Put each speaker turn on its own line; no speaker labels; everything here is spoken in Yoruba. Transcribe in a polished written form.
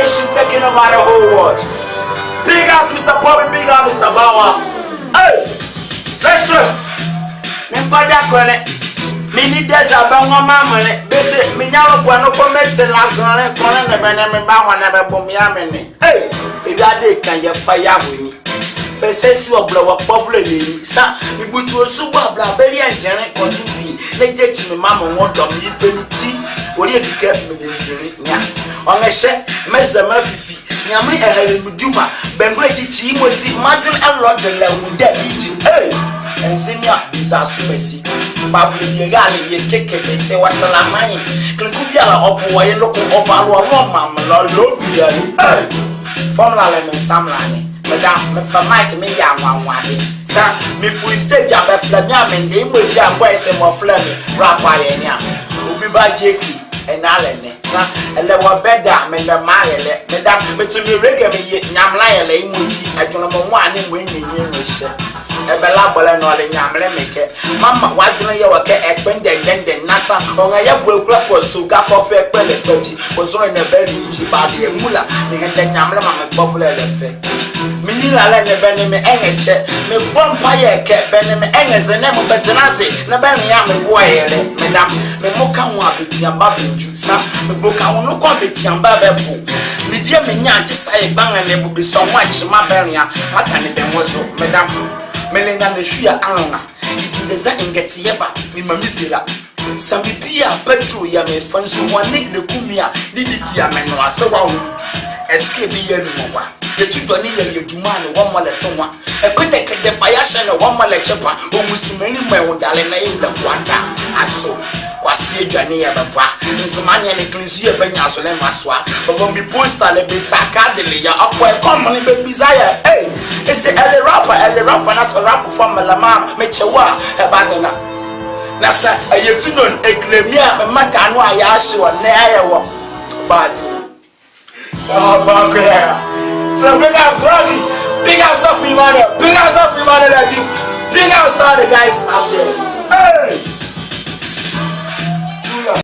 generation taking over the whole world. Big ass Mr. Bobby, big ass Mr. Bauer. Hey, listen. Me bada kone. Me need this about one mamma. Bese, me nyalo kwano komete lazone kone nebene me bawa nebe bumi amene. Hey, igade kanye fire wini. Fesesi wa bla wa pofle ni. Sa, mi butu osuba bla beri anjene konjimbi. Neje chimi mama wodo mi peniti. Ori efike me denjere nya. Ongeshe meze mafifi. Nyame ehele muduma. Bengwe chichi imoti. Madun alod de la wude biji. Hey, enzimia bizasu mesi. Bavle yegale ye keke bete watala mani. Klinkubia la opu wa ye loko ovalo wa mama la lobi ya. Hey, formula le mensamlani. Madam, me from Mike me ya wanwade. Sa, me full stage abe flame amende imoti ambo ese mo flame rapa ye nya. Obi ba jeki enalene. Sa, ele wa beda me le marele. Madam, me to me reggae me nyamla yele imoti. Ajono mo wane mo enyenye nhye. Ebela bole no le nyamle meke. Mama wadunu ye wake ekpende nasa. Onga ye bwekura ko suga ko fe pele peji. Ko so ne be ri ba de emula. Me hende nyamle mama bofule le fe. Minira le ne bene me enyeche. Me bompa ye ke bene me enyeze ne mo betenase. Na be me ya me boyele. Madam, me moka ho abetiamba benju. Sa, me boka ho no ko abetiamba bebo. Me die me nya agisa e banga ne bu bi so mo achima benia. Maka ne be mozo. Madam, Melena the Shia Anna, the Zangeti Yeba, in Mamisira. Samipia, Petru, Yame, Fansu, one Nick the Kumia, Diditia Manoa, so escape Yeluma. The two Donilla Yuman, one Malatoma, a Quebec, the Payashan, one Malachepa, almost many Mawandalena in the Quanta, as so. Wasi jani ya baba nzimani ya neklisia benya so le maswa baba mi poster le besaka de le ya akwa come ni be bizaya eh ese ele rapper na so rap for malama mechewa e badena na sa ayetunon eklemia me maka no aya hye ne ayewo bad baba so big up Swaggy, big up stuff Emmanuel, big up stuff Emmanuel, big up all the guys